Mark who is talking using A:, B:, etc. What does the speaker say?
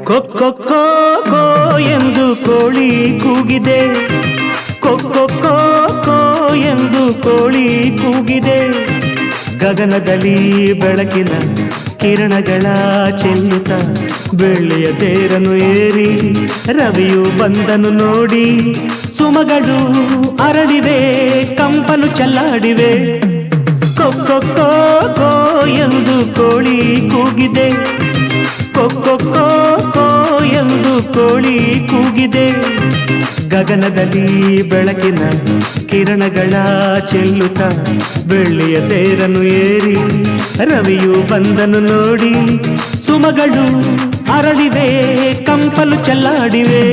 A: ಕೊಕ್ಕೊ ಎಂದು ಕೋಳಿ ಕೂಗಿದೆ, ಕೊಕ್ಕೊ ಎಂದು ಕೋಳಿ ಕೂಗಿದೆ. ಗಗನದಲ್ಲಿ ಬೆಳಕಿನ ಕಿರಣಗಳ ಚೆಲ್ಲುತ್ತ ಬೆಳ್ಳಿಯ ತೇರನು ಏರಿ ರವಿಯು ಬಂದನು ನೋಡಿ. ಸುಮಗಳು ಅರಳಿವೆ, ಕಂಪನು ಚೆಲ್ಲಾಡಿವೆ. ಕೊಕ್ಕೊ ಎಂದು ಕೋಳಿ ಕೂಗಿದೆ, ಕೊಕ್ಕೊ ಎಂದು ಕೋಳಿ ಕೂಗಿದೆ. ಗಗನದಲ್ಲಿ ಬೆಳಕಿನ ಕಿರಣಗಳ ಚೆಲ್ಲುತ್ತ ಬೆಳ್ಳಿಯ ತೇರನು ಏರಿ ರವಿಯು ಬಂದನು ನೋಡಿ. ಸುಮಗಳು ಅರಳಿವೆ, ಕಂಪಲು ಚೆಲ್ಲಾಡಿವೆ.